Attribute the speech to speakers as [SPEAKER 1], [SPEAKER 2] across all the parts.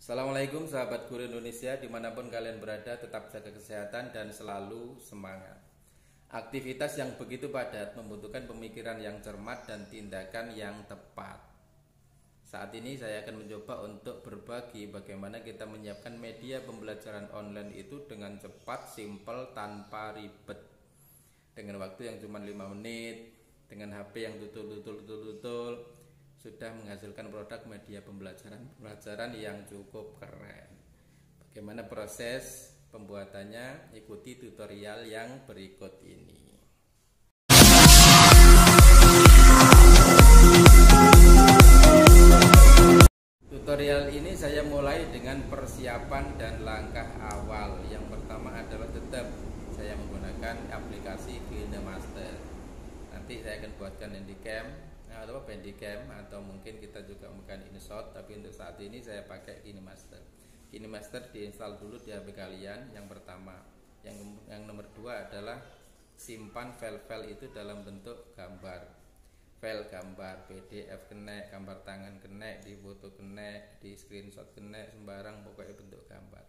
[SPEAKER 1] Assalamualaikum sahabat guru Indonesia, dimanapun kalian berada, tetap jaga kesehatan dan selalu semangat. Aktivitas yang begitu padat membutuhkan pemikiran yang cermat dan tindakan yang tepat. Saat ini saya akan mencoba untuk berbagi bagaimana kita menyiapkan media pembelajaran online itu dengan cepat, simpel, tanpa ribet, dengan waktu yang cuma 5 menit, dengan HP yang tutul sudah menghasilkan produk media pembelajaran yang cukup keren. Bagaimana proses pembuatannya? Ikuti tutorial yang berikut ini. Tutorial ini saya mulai dengan persiapan dan langkah awal. Yang pertama adalah tetap saya menggunakan aplikasi KineMaster. Nanti saya akan buatkan handycam atau Bandicam, atau mungkin kita juga menggunakan InShot, tapi untuk saat ini saya pakai KineMaster. KineMaster diinstal dulu di HP kalian, yang pertama. Yang nomor dua adalah simpan file-file itu dalam bentuk gambar. File gambar, PDF kena, gambar tangan kena, di foto kena, di screenshot kena, sembarang pokoknya bentuk gambar.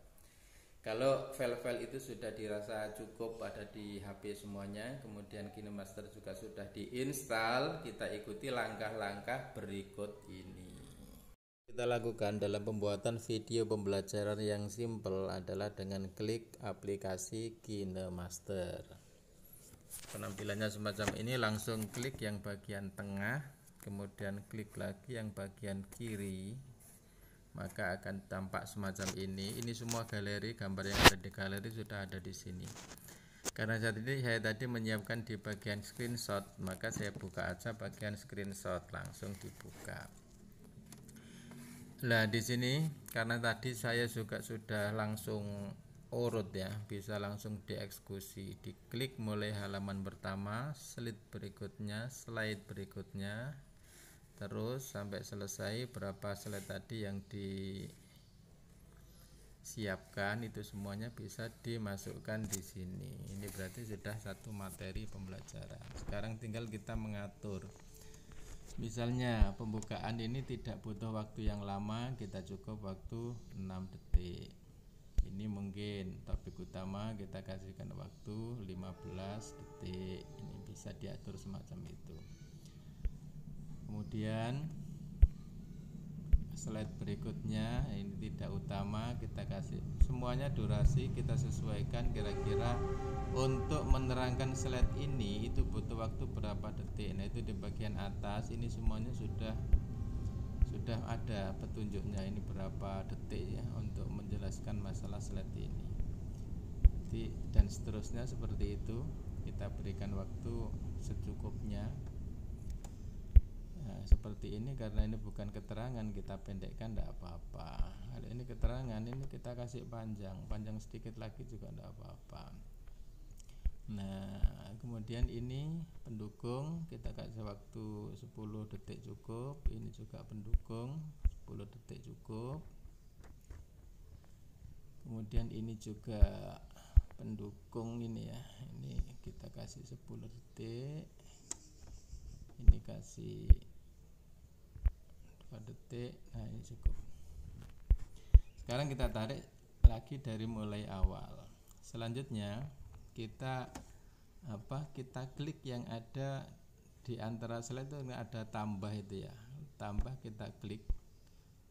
[SPEAKER 1] Kalau file-file itu sudah dirasa cukup ada di HP semuanya, kemudian KineMaster juga sudah diinstal, kita ikuti langkah-langkah berikut ini. Kita lakukan dalam pembuatan video pembelajaran yang simple adalah dengan klik aplikasi KineMaster. Penampilannya semacam ini, langsung klik yang bagian tengah, kemudian klik lagi yang bagian kiri, maka akan tampak semacam ini. Ini semua galeri, gambar yang ada di galeri sudah ada di sini. Karena saat ini saya tadi menyiapkan di bagian screenshot, maka saya buka aja bagian screenshot, langsung dibuka. Nah, di sini karena tadi saya juga sudah langsung urut ya, bisa langsung dieksekusi. Diklik mulai halaman pertama, slide berikutnya, terus sampai selesai. Berapa slide tadi yang disiapkan itu semuanya bisa dimasukkan di sini. Ini berarti sudah satu materi pembelajaran. Sekarang tinggal kita mengatur. Misalnya pembukaan ini tidak butuh waktu yang lama, kita cukup waktu 6 detik. Ini mungkin topik utama kita kasihkan waktu 15 detik. Ini bisa diatur semacam itu. Kemudian slide berikutnya ini tidak utama, kita kasih semuanya durasi, kita sesuaikan kira-kira untuk menerangkan slide ini itu butuh waktu berapa detik. Nah, itu di bagian atas ini semuanya sudah ada petunjuknya, ini berapa detik ya untuk menjelaskan masalah slide ini. Jadi, dan seterusnya seperti itu, kita berikan waktu secukupnya. Nah, seperti ini, karena ini bukan keterangan, kita pendekkan tidak apa-apa. Kalau ini keterangan, ini kita kasih panjang sedikit lagi juga tidak apa-apa. Nah, kemudian ini pendukung, kita kasih waktu 10 detik cukup. Ini juga pendukung, 10 detik cukup. Kemudian ini juga pendukung ini ya, ini kita kasih 10 detik. Ini kasih 2 detik. Nah, ini cukup. Sekarang kita tarik lagi dari mulai awal. Selanjutnya kita klik yang ada di antara slide itu, ada tambah itu ya, tambah, kita klik.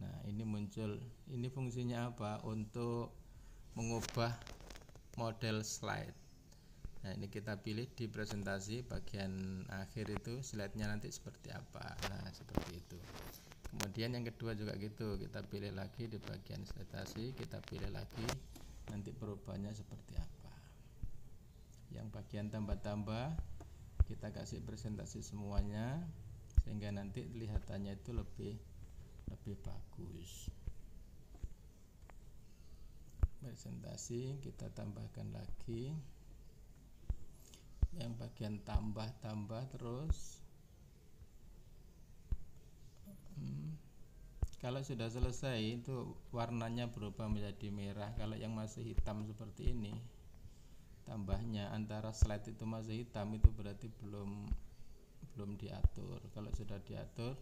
[SPEAKER 1] Nah, ini muncul, ini fungsinya apa? Untuk mengubah model slide. Nah, ini kita pilih di presentasi bagian akhir itu slide-nya nanti seperti apa. Nah, seperti itu. Kemudian yang kedua juga gitu, kita pilih lagi di bagian presentasi, kita pilih lagi nanti perubahannya seperti apa. Yang bagian tambah-tambah kita kasih presentasi semuanya sehingga nanti kelihatannya itu lebih bagus. Presentasi kita tambahkan lagi yang bagian tambah terus. Kalau sudah selesai itu warnanya berubah menjadi merah. Kalau yang masih hitam seperti ini, tambahnya antara slide itu masih hitam, itu berarti belum diatur. Kalau sudah diatur,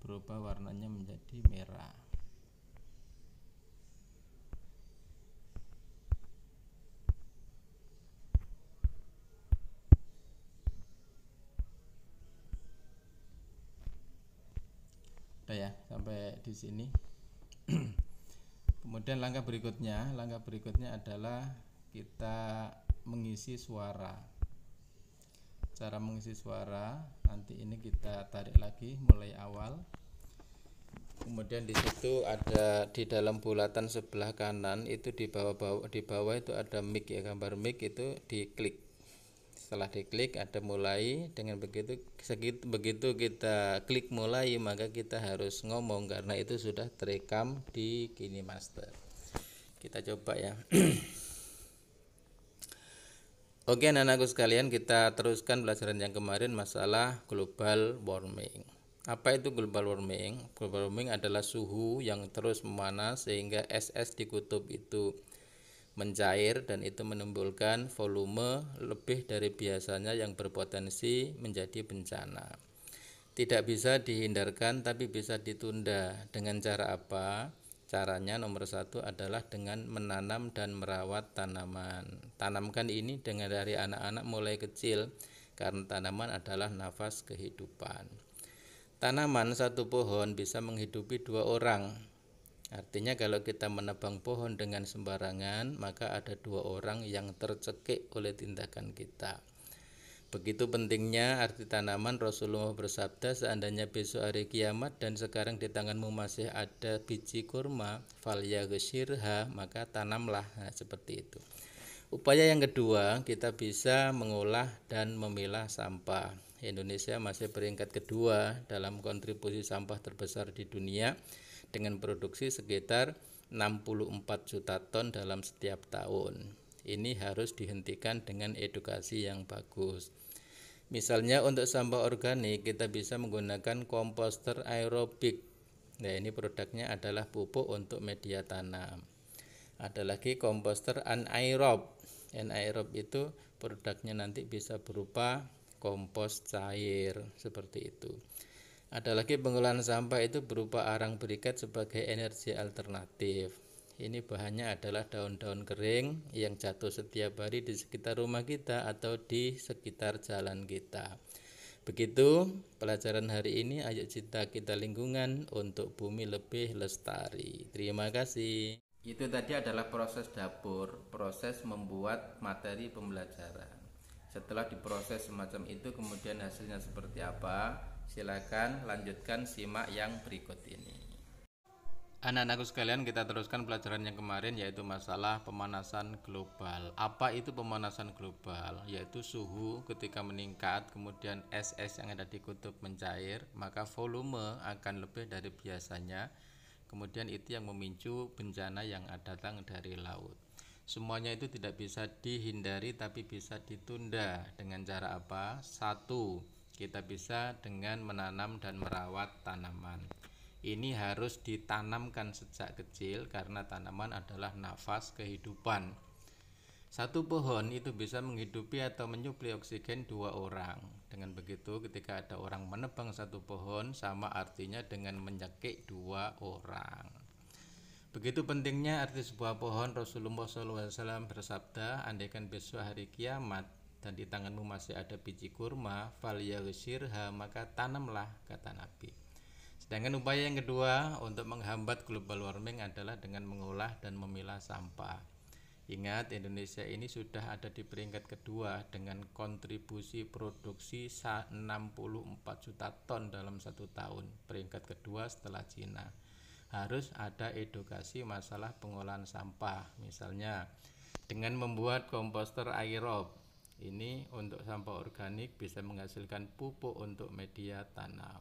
[SPEAKER 1] berubah warnanya menjadi merah. di sini. Kemudian langkah berikutnya adalah kita mengisi suara. Cara mengisi suara nanti ini kita tarik lagi mulai awal. Kemudian di situ ada di dalam bulatan sebelah kanan itu di bawah itu ada mic ya, gambar mic itu diklik. Setelah diklik ada mulai. Dengan begitu kita klik mulai, maka kita harus ngomong karena itu sudah terekam di KineMaster. Kita coba ya. Oke anak-anakku sekalian, kita teruskan pelajaran yang kemarin masalah global warming. Apa itu global warming? Global warming adalah suhu yang terus memanas sehingga es di kutub itu mencair dan itu menimbulkan volume lebih dari biasanya yang berpotensi menjadi bencana. Tidak bisa dihindarkan tapi bisa ditunda. Dengan cara apa? Caranya nomor 1 adalah dengan menanam dan merawat tanaman. Tanamkan ini dengan dari anak-anak mulai kecil karena tanaman adalah nafas kehidupan. Tanaman satu pohon bisa menghidupi 2 orang. Artinya kalau kita menebang pohon dengan sembarangan, maka ada 2 orang yang tercekik oleh tindakan kita. Begitu pentingnya arti tanaman. Rasulullah bersabda, seandainya besok hari kiamat dan sekarang di tanganmu masih ada biji kurma, falyaghshirha, maka tanamlah. Nah, seperti itu. Upaya yang kedua, kita bisa mengolah dan memilah sampah. Indonesia masih peringkat kedua dalam kontribusi sampah terbesar di dunia dengan produksi sekitar 64 juta ton dalam setiap tahun. Ini harus dihentikan dengan edukasi yang bagus. Misalnya untuk sampah organik kita bisa menggunakan komposter aerobik. Nah, ini produknya adalah pupuk untuk media tanam. Ada lagi komposter anaerob. Anaerob itu produknya nanti bisa berupa kompos cair seperti itu. Ada lagi pengolahan sampah itu berupa arang briket sebagai energi alternatif. Ini bahannya adalah daun-daun kering yang jatuh setiap hari di sekitar rumah kita atau di sekitar jalan kita. Begitu pelajaran hari ini. Ayo cipta kita lingkungan untuk bumi lebih lestari. Terima kasih. Itu tadi adalah proses dapur, proses membuat materi pembelajaran. Setelah diproses semacam itu, kemudian hasilnya seperti apa? Silakan lanjutkan simak yang berikut ini. Anak-anakku sekalian, kita teruskan pelajaran yang kemarin yaitu masalah pemanasan global. Apa itu pemanasan global? Yaitu suhu ketika meningkat, kemudian es yang ada di kutub mencair, maka volume akan lebih dari biasanya. Kemudian itu yang memicu bencana yang datang dari laut. Semuanya itu tidak bisa dihindari tapi bisa ditunda. Dengan cara apa? 1. Kita bisa dengan menanam dan merawat tanaman. Ini harus ditanamkan sejak kecil karena tanaman adalah nafas kehidupan. Satu pohon itu bisa menghidupi atau menyuplai oksigen 2 orang. Dengan begitu ketika ada orang menebang satu pohon, sama artinya dengan menyekik 2 orang. Begitu pentingnya arti sebuah pohon. Rasulullah SAW bersabda, andaikan besok hari kiamat dan di tanganmu masih ada biji kurma, falyaghshirha, maka tanamlah, kata Nabi. Sedangkan upaya yang kedua untuk menghambat global warming adalah dengan mengolah dan memilah sampah. Ingat, Indonesia ini sudah ada di peringkat kedua dengan kontribusi produksi 64 juta ton dalam 1 tahun. Peringkat kedua setelah Cina. Harus ada edukasi masalah pengolahan sampah. Misalnya dengan membuat komposter aerob. Ini untuk sampah organik bisa menghasilkan pupuk untuk media tanam.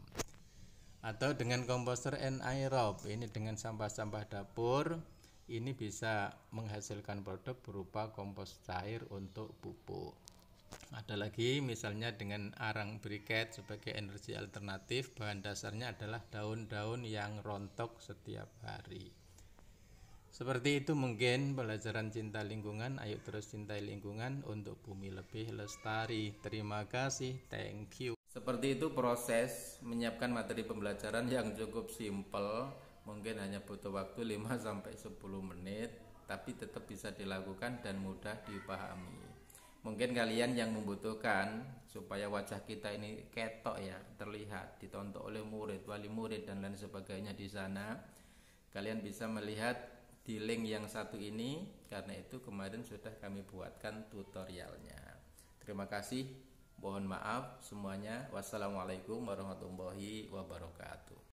[SPEAKER 1] Atau dengan komposter anaerob, ini dengan sampah-sampah dapur, ini bisa menghasilkan produk berupa kompos cair untuk pupuk. Ada lagi misalnya dengan arang briket sebagai energi alternatif, bahan dasarnya adalah daun-daun yang rontok setiap hari. Seperti itu mungkin pelajaran cinta lingkungan. Ayo terus cintai lingkungan untuk bumi lebih lestari. Terima kasih, thank you. Seperti itu proses menyiapkan materi pembelajaran yang cukup simpel, mungkin hanya butuh waktu 5-10 menit, tapi tetap bisa dilakukan dan mudah dipahami. Mungkin kalian yang membutuhkan supaya wajah kita ini ketok ya, terlihat, ditonton oleh murid, wali murid dan lain sebagainya di sana, kalian bisa melihat di link yang satu ini, karena itu kemarin sudah kami buatkan tutorialnya. Terima kasih, mohon maaf semuanya. Wassalamualaikum warahmatullahi wabarakatuh.